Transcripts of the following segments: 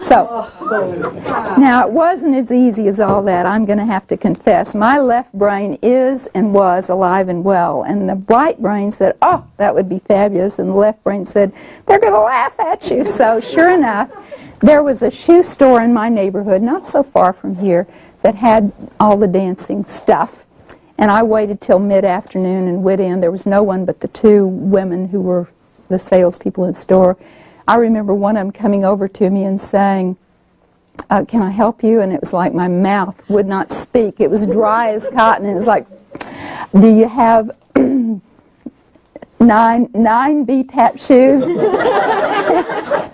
So, now it wasn't as easy as all that, I'm going to have to confess. My left brain is and was alive and well, and the right brain said, oh, that would be fabulous, and the left brain said, they're going to laugh at you. So, sure enough, there was a shoe store in my neighborhood, not so far from here, that had all the dancing stuff. And I waited till mid-afternoon and went in. There was no one but the two women who were the salespeople in the store. I remember one of them coming over to me and saying, can I help you? And it was like my mouth would not speak. It was dry as cotton. It was like, do you have 9B tap shoes?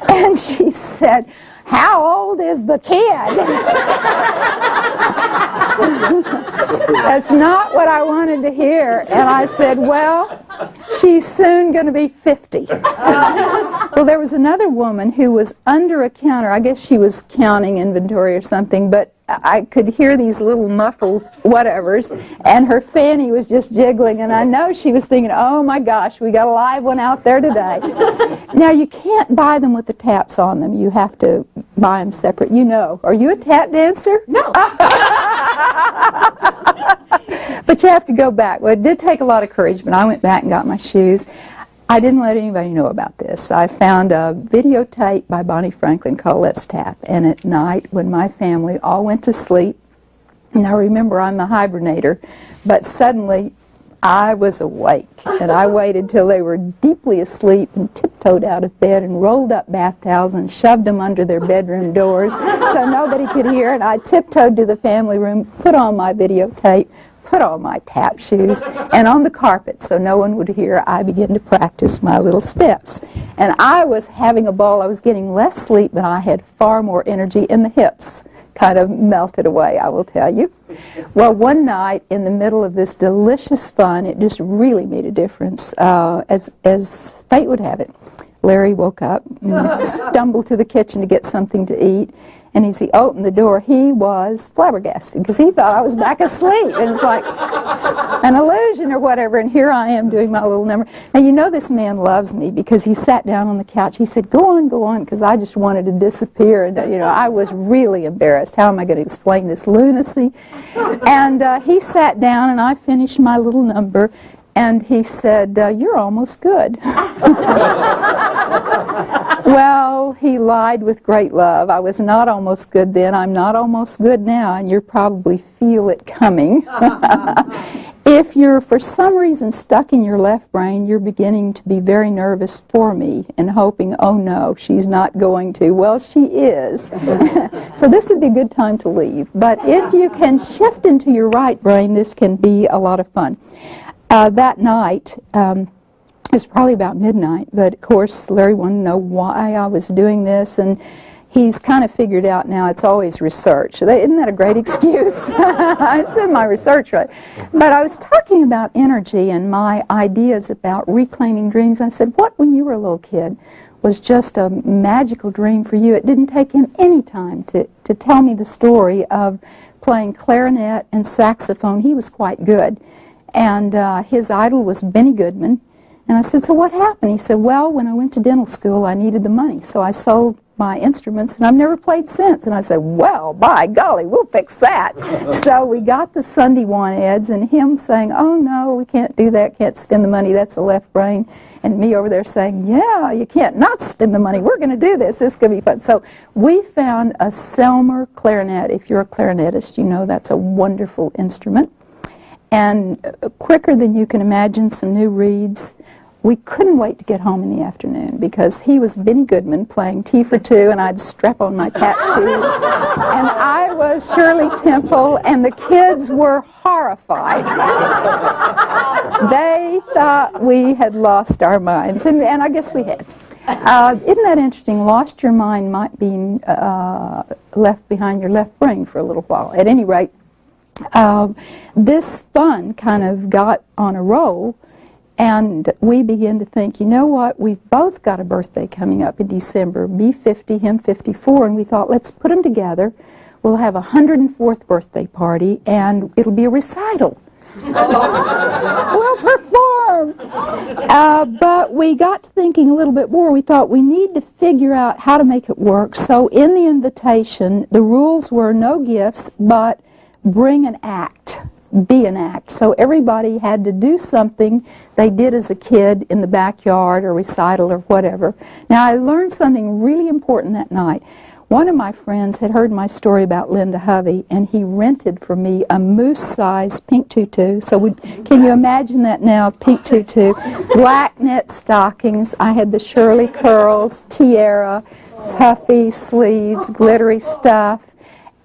And she said, how old is the kid? That's not what I wanted to hear. And I said, well, she's soon going to be 50. Well, there was another woman who was under a counter. I guess she was counting inventory or something, but I could hear these little muffled whatevers, and her fanny was just jiggling, and I know she was thinking, oh my gosh, we got a live one out there today. Now, you can't buy them with the taps on them. You have to buy them separate. You know. Are you a tap dancer? No. But you have to go back. Well, it did take a lot of courage, but I went back and got my shoes. I didn't let anybody know about this. I found a videotape by Bonnie Franklin called Let's Tap, and at night when my family all went to sleep, now remember I'm the hibernator, but suddenly I was awake, and I waited till they were deeply asleep and tiptoed out of bed and rolled up bath towels and shoved them under their bedroom doors so nobody could hear, and I tiptoed to the family room, put on my videotape, put on my tap shoes, and on the carpet so no one would hear, I began to practice my little steps. And I was having a ball. I was getting less sleep, but I had far more energy, and the hips kind of melted away, I will tell you. Well, one night in the middle of this delicious fun, it just really made a difference, as fate would have it. Larry woke up and stumbled to the kitchen to get something to eat. And as he opened the door, he was flabbergasted because he thought I was back asleep. And it's like an illusion or whatever. And here I am doing my little number. Now, you know this man loves me because he sat down on the couch. He said, go on, because I just wanted to disappear. And, you know, I was really embarrassed. How am I going to explain this lunacy? And he sat down, and I finished my little number. And he said, you're almost good. Well, he lied with great love. I was not almost good then. I'm not almost good now, and you probably feel it coming. If you're, for some reason, stuck in your left brain, you're beginning to be very nervous for me and hoping, oh no, she's not going to. Well, she is. So this would be a good time to leave. But if you can shift into your right brain, this can be a lot of fun. That night, it was probably about midnight, but of course Larry wanted to know why I was doing this, and he's kind of figured out now it's always research. Isn't that a great excuse? I said my research right. But I was talking about energy and my ideas about reclaiming dreams. I said, what, when you were a little kid, was just a magical dream for you? It didn't take him any time to tell me the story of playing clarinet and saxophone. He was quite good. And his idol was Benny Goodman. And I said, so what happened? He said, well, when I went to dental school, I needed the money. So I sold my instruments, and I've never played since. And I said, well, by golly, we'll fix that. So we got the Sunday want ads, and him saying, oh, no, we can't do that, can't spend the money, that's the left brain. And me over there saying, yeah, you can't not spend the money. We're going to do this. This is going to be fun. So we found a Selmer clarinet. If you're a clarinetist, you know that's a wonderful instrument. And quicker than you can imagine, some new reeds. We couldn't wait to get home in the afternoon because he was Benny Goodman playing Tea for Two, and I'd strap on my tap shoes. And I was Shirley Temple, and the kids were horrified. They thought we had lost our minds, and I guess we had. Isn't that interesting? Lost your mind might be left behind your left brain for a little while. At any rate, this fun kind of got on a roll, and we began to think, you know what, we've both got a birthday coming up in December, me 50, him 54, and we thought, let's put them together. We'll have a 104th birthday party, and it'll be a recital. We'll perform. arm. But we got to thinking a little bit more. We thought we need to figure out how to make it work. So in the invitation, the rules were no gifts, but bring an act, be an act. So everybody had to do something they did as a kid in the backyard or recital or whatever. Now, I learned something really important that night. One of my friends had heard my story about Linda Hovey, and he rented for me a moose-sized pink tutu. So can you imagine that now, pink tutu, black net stockings. I had the Shirley curls, tiara, puffy sleeves, glittery stuff.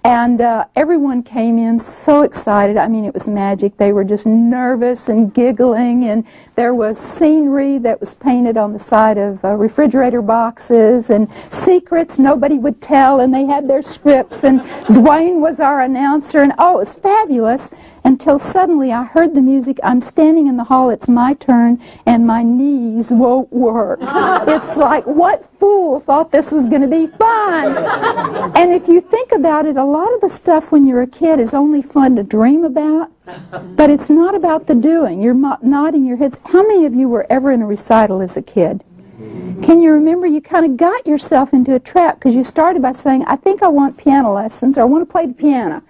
And everyone came in so excited. I mean, it was magic. They were just nervous and giggling, and there was scenery that was painted on the side of refrigerator boxes and secrets nobody would tell, and they had their scripts, and Dwayne was our announcer, and oh, it was fabulous until suddenly I heard the music. I'm standing in the hall, it's my turn, and my knees won't work. It's like, what fool thought this was going to be fun? And if you think about it, a lot of the stuff when you're a kid is only fun to dream about, but it's not about the doing. You're nodding your heads. How many of you were ever in a recital as a kid? Can you remember you kind of got yourself into a trap because you started by saying, I think I want piano lessons, or I want to play the piano.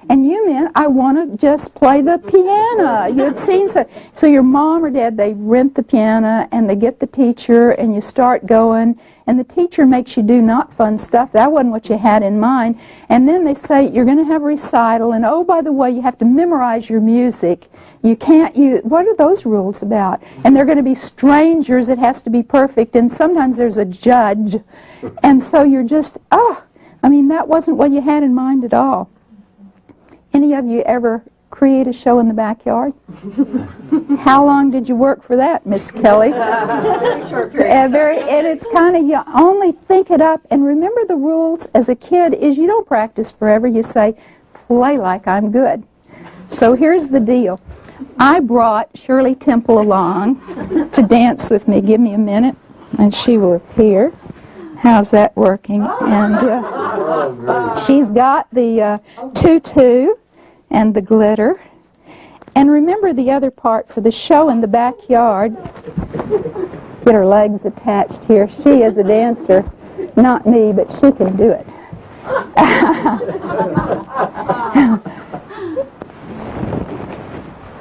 And you meant, I want to just play the piano. You had seen so your mom or dad, they rent the piano, and they get the teacher, and you start going, and the teacher makes you do not fun stuff. That wasn't what you had in mind. And then they say, you're going to have a recital, and oh, by the way, you have to memorize your music. You can't, what are those rules about? And they're going to be strangers, it has to be perfect, and sometimes there's a judge. And so you're just, I mean, that wasn't what you had in mind at all. Any of you ever create a show in the backyard? How long did you work for that, Miss Kelly? Very short period. And it's kind of, you only think it up. And remember the rules as a kid is you don't practice forever. You say, play like I'm good. So here's the deal. I brought Shirley Temple along to dance with me. Give me a minute, and she will appear. How's that working? And she's got the tutu and the glitter. And remember the other part for the show in the backyard. Get her legs attached here. She is a dancer. Not me, but she can do it.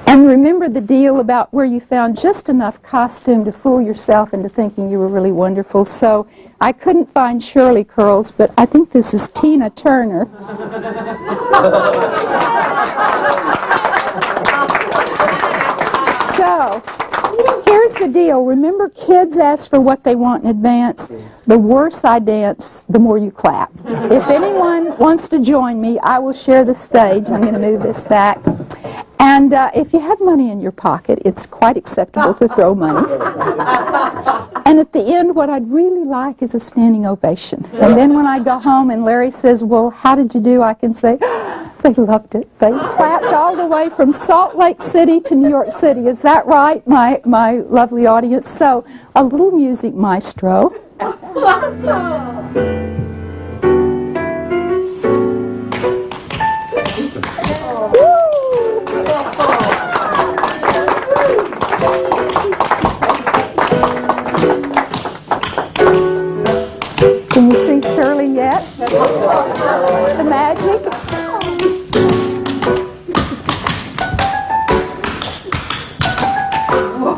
And remember the deal about where you found just enough costume to fool yourself into thinking you were really wonderful. So I couldn't find Shirley curls, but I think this is Tina Turner. So here's the deal. Remember, kids ask for what they want in advance. The worse I dance, the more you clap. If anyone wants to join me, I will share the stage. I'm going to move this back. And if you have money in your pocket, it's quite acceptable to throw money. And at the end, what I'd really like is a standing ovation. And then when I go home and Larry says, well, how did you do? I can say, they loved it. They clapped all the way from Salt Lake City to New York City. Is that right, my lovely audience? So a little music, maestro. Can you see Shirley yet? The magic?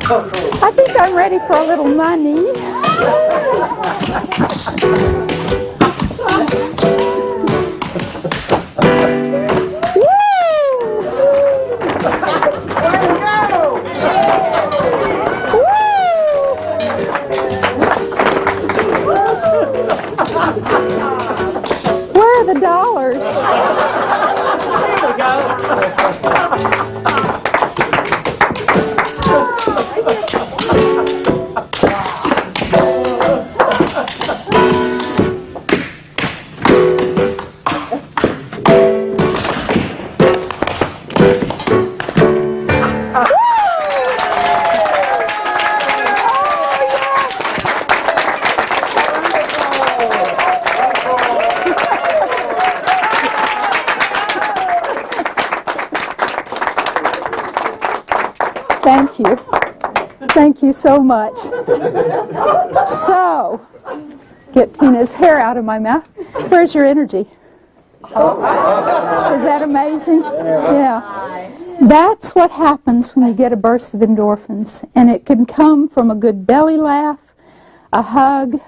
I think I'm ready for a little money. Where are the dollars? There we go. Thank you. Thank you so much. So, get Tina's hair out of my mouth. Where's your energy? Is that amazing? Yeah. That's what happens when you get a burst of endorphins. And it can come from a good belly laugh, a hug,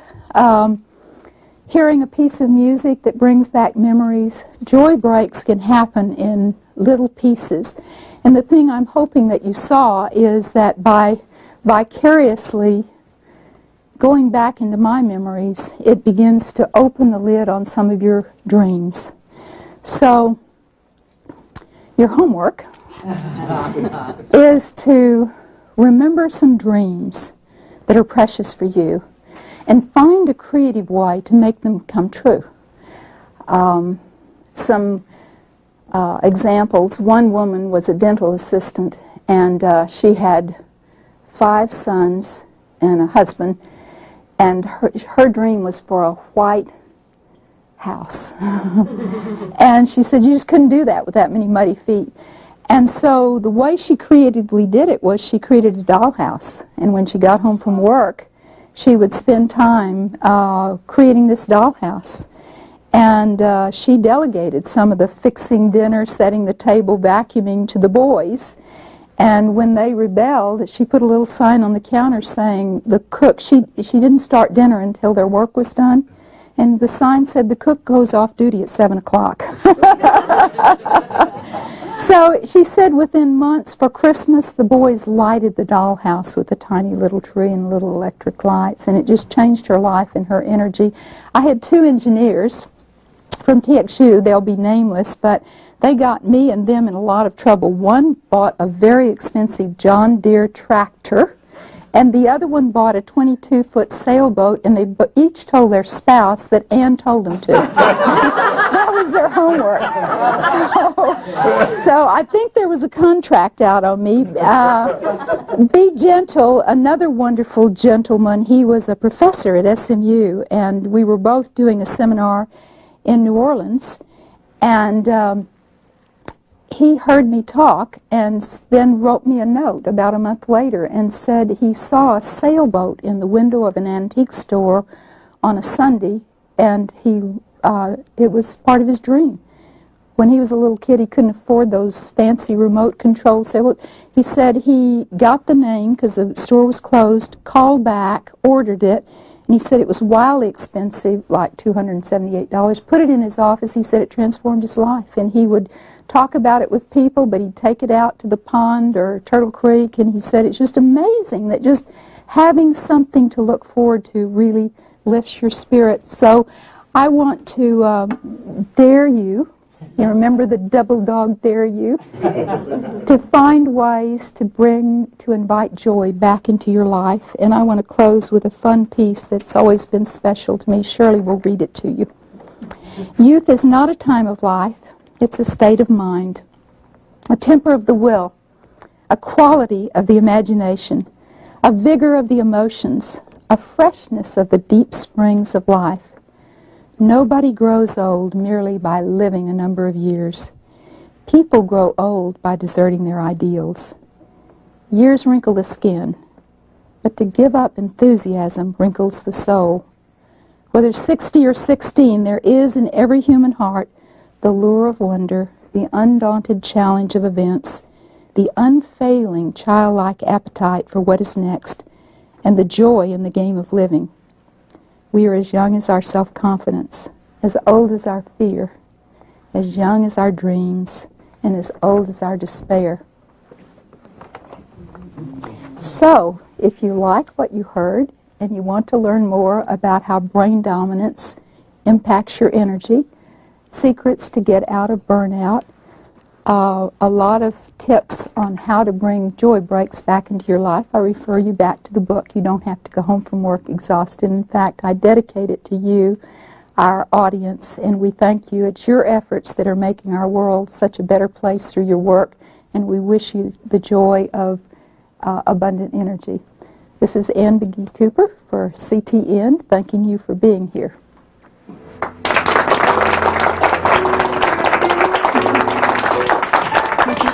hearing a piece of music that brings back memories. Joy breaks can happen in little pieces. And the thing I'm hoping that you saw is that by vicariously going back into my memories, it begins to open the lid on some of your dreams. So, your homework is to remember some dreams that are precious for you and find a creative way to make them come true. Some examples. One woman was a dental assistant, and she had 5 sons and a husband, and her dream was for a white house. And she said you just couldn't do that with that many muddy feet. And so the way she creatively did it was she created a dollhouse. And when she got home from work, she would spend time creating this dollhouse. And she delegated some of the fixing dinner, setting the table, vacuuming to the boys. And when they rebelled, she put a little sign on the counter saying the cook, she didn't start dinner until their work was done. And the sign said the cook goes off duty at 7 o'clock. So she said within months, for Christmas, the boys lighted the dollhouse with a tiny little tree and little electric lights, and it just changed her life and her energy. I had 2 engineers from TXU, they'll be nameless, but they got me and them in a lot of trouble. One bought a very expensive John Deere tractor, and the other one bought a 22-foot sailboat, and they each told their spouse that Ann told them to. That was their homework. So I think there was a contract out on me. Be Gentle, another wonderful gentleman, he was a professor at SMU, and we were both doing a seminar in New Orleans, and he heard me talk and then wrote me a note about a month later and said he saw a sailboat in the window of an antique store on a Sunday, and it was part of his dream. When he was a little kid, he couldn't afford those fancy remote control sailboats. He said he got the name because the store was closed, called back, ordered it, and he said it was wildly expensive, like $278. Put it in his office. He said it transformed his life, and he would talk about it with people, but he'd take it out to the pond or Turtle Creek, and he said it's just amazing that just having something to look forward to really lifts your spirits. So I want to dare you, remember the double dog dare you, to find ways to invite joy back into your life. And I want to close with a fun piece that's always been special to me. Shirley will read it to you. Youth is not a time of life. It's a state of mind, a temper of the will, a quality of the imagination, a vigor of the emotions, a freshness of the deep springs of life. Nobody grows old merely by living a number of years. People grow old by deserting their ideals. Years wrinkle the skin, but to give up enthusiasm wrinkles the soul. Whether 60 or 16, there is in every human heart the lure of wonder, the undaunted challenge of events, the unfailing childlike appetite for what is next, and the joy in the game of living. We are as young as our self-confidence, as old as our fear, as young as our dreams, and as old as our despair. So, if you like what you heard, and you want to learn more about how brain dominance impacts your energy, secrets to get out of burnout, a lot of tips on how to bring joy breaks back into your life, I refer you back to the book. You don't have to go home from work exhausted. In fact, I dedicate it to you, our audience, and we thank you. It's your efforts that are making our world such a better place through your work, and we wish you the joy of abundant energy. This is Ann McGee-Cooper for CTN, thanking you for being here.